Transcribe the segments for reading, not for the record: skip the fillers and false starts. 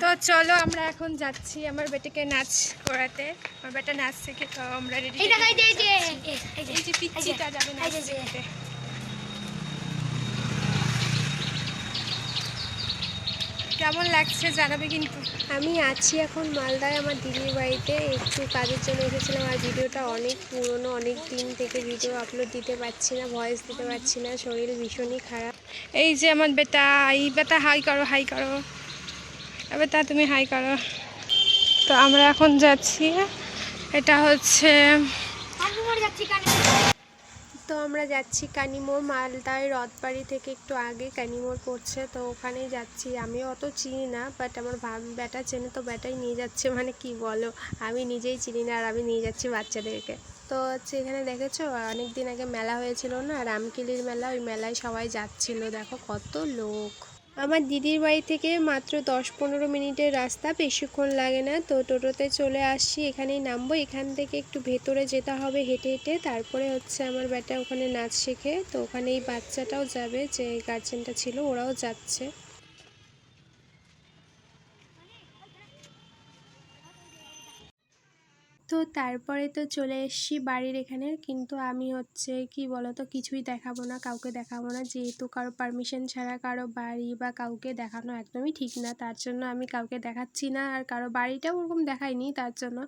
তো চলো আমরা এখন যাচ্ছি আমার বেটাকে নাচ করাতে। আমার বেটা নাচ শিখে তো আমরা রেডি। এই যে পিচ্চিটা যাবে নাচ শিখতে। কেমন লাগছে জানাবে কিন্তু। আমি আছি এখন মালদায় আমার দিদির বাড়িতে, একটু কাজের জন্য এসেছিলাম। আর ভিডিওটা অনেক পুরনো, অনেক দিন থেকে ভিডিও আপলোড দিতে পারছি না, ভয়েস দিতে পারছি না, শরীর ভীষণই খারাপ। এই যে আমার বেটা, এই বেটা হাই করো হাই করো, বেটা তুমি হাই করো। তো আমরা এখন যাচ্ছি, এটা হচ্ছে তো আমরা যাচ্ছি কানিমোড়, মালদায় রথবাড়ি থেকে একটু আগে কানিমোড় পড়ছে, তো ওখানেই যাচ্ছি। আমিও অত চিনি না, বাট আমার বেটা চেনে, তো বেটাই নিয়ে যাচ্ছে। মানে কি বলো, আমি নিজেই চিনি না আর আমি নিয়ে যাচ্ছি বাচ্চাদেরকে। তো হচ্ছে এখানে দেখেছো অনেক দিন আগে মেলা হয়েছিল না, রামকেলির মেলা, ওই মেলায় সবাই যাচ্ছিল। দেখো কত লোক। আমার দিদির বাড়ি থেকে মাত্র 10-15 মিনিটের রাস্তা, বেশিক্ষণ লাগে না। তো টোটোতে চলে আসছি, এখানেই নামবো। এখান থেকে একটু ভেতরে যেতে হবে হেঁটে হেঁটে, তারপরে হচ্ছে আমার বেটা ওখানে নাচ শেখে। তো ওখানে এই বাচ্চাটাও যাবে, যে গার্জেনটা ছিল ওরাও যাচ্ছে। তো তারপরে তো চলে এসেছি বাড়ির এখানে, কিন্তু আমি হচ্ছে কি বলতো কিছুই দেখাবো না, কাউকে দেখাবো না, যেহেতু কারো পারমিশন ছাড়া কারো বাড়ি বা কাউকে দেখানো একদমই ঠিক না। তার জন্য আমি কাউকে দেখাচ্ছি না, আর কারো বাড়িটাও ওরকম দেখাইনি। তার জন্য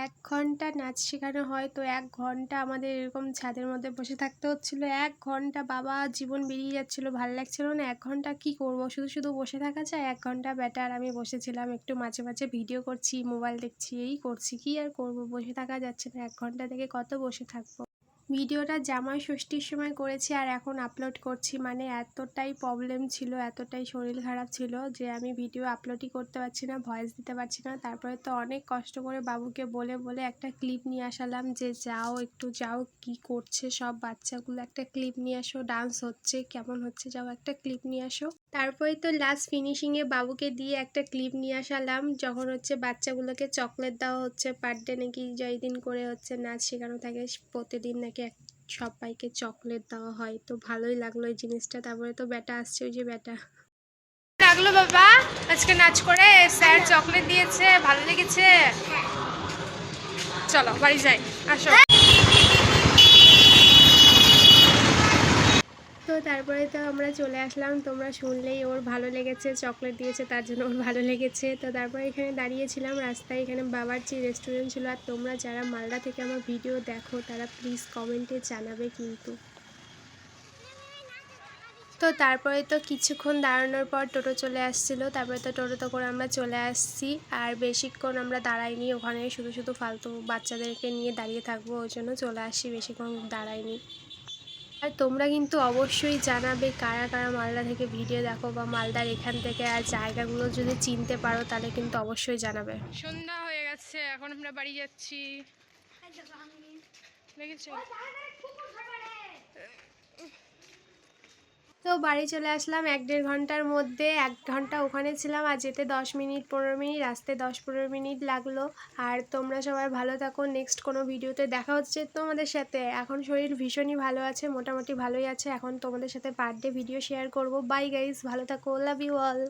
1 ঘন্টা নাচ শেখানো হয়, তো 1 ঘন্টা আমাদের এরকম ছাদের মধ্যে বসে থাকতে হচ্ছিলো। 1 ঘন্টা বাবা জীবন বেরিয়ে যাচ্ছিলো, ভালো লাগছিলো না। 1 ঘন্টা কি করব, শুধু শুধু বসে থাকা যায়। 1 ঘন্টা বেটা আর আমি বসেছিলাম, একটু মাঝে মাঝে ভিডিও করছি, মোবাইল দেখছি, এই করছি। কি আর করব, বসে থাকা যাচ্ছে না। 1 ঘন্টা থেকে কত বসে থাকবো। ভিডিওটা জামাই ষষ্ঠীর সময় করেছি আর এখন আপলোড করছি, মানে এতটাই প্রবলেম ছিল, এতটাই শরীর খারাপ ছিল যে আমি ভিডিও আপলোডই করতে পারছি না, ভয়েস দিতে পারছি না। তারপরে তো অনেক কষ্ট করে বাবুকে বলে বলে একটা ক্লিপ নিয়ে আসালাম, যে যাও একটু যাও, কি করছে সব বাচ্চাগুলো, একটা ক্লিপ নিয়ে আসো, ডান্স হচ্ছে কেমন হচ্ছে, যাও একটা ক্লিপ নিয়ে আসো। তারপরে তো লাস্ট ফিনিশিংয়ে বাবুকে দিয়ে একটা ক্লিপ নিয়ে আসালাম, যখন হচ্ছে বাচ্চাগুলোকে চকলেট দেওয়া হচ্ছে। বার্থডে নাকি যেদিন করে হচ্ছে নাচ শেখানো থাকে, প্রতিদিন নাকি সবাইকে চকলেট দেওয়া হয়। তো ভালোই লাগলো এই জিনিসটা। তারপরে তো বেটা আসছে, ওই যে বেটা। লাগলো বাবা আজকে নাচ করে, স্যার চকলেট দিয়েছে, ভালো লেগেছে? চলো বাড়ি যাই, আসো। তো তারপরে তো আমরা চলে আসলাম, তোমরা শুনলেই ওর ভালো লেগেছে, চকলেট দিয়েছে তার জন্য ওর ভালো লেগেছে। তো তারপরে এখানে দাঁড়িয়েছিলাম রাস্তায়, এখানে বাবার্চি রেস্টুরেন্ট ছিল। আর তোমরা যারা মালদা থেকে আমার ভিডিও দেখো তারা প্লিজ কমেন্টে জানাবে কিন্তু। তো তারপরে তো কিছুক্ষণ দাঁড়ানোর পর টোটো চলে আসছিলো, তারপরে তো টোটোতে করে আমরা চলে আসছি। আর বেশিক্ষণ আমরা দাঁড়াইনি ওখানে, শুধু শুধু ফালতু বাচ্চাদেরকে নিয়ে দাঁড়িয়ে থাকবো, ওই জন্য চলে আসছি, বেশিক্ষণ দাঁড়াইনি। আর তোমরা কিন্তু অবশ্যই জানাবে কারা কারা মালদা থেকে ভিডিও দেখো, বা মালদার এখান থেকে আর জায়গাগুলো যদি চিনতে পারো তাহলে কিন্তু অবশ্যই জানাবে। সন্ধ্যা হয়ে গেছে, এখন আমরা বাড়ি যাচ্ছি। দেখেছো? তো বাড়ি চলে আসলাম 1-1.5 ঘন্টার মধ্যে। 1 ঘন্টা ওখানে ছিলাম, আর যেতে 10 মিনিট 15 মিনিট, আসতে 10-15 মিনিট লাগলো। আর তোমরা সবাই ভালো থাকো, নেক্সট কোনো ভিডিওতে দেখা হচ্ছে তোমাদের সাথে। এখন শরীর ভীষণই ভালো আছে, মোটামুটি ভালোই আছে। এখন তোমাদের সাথে বার্থডে ভিডিও শেয়ার করব। বাই গাইস, ভালো থাকো, লাভ ইউ অল।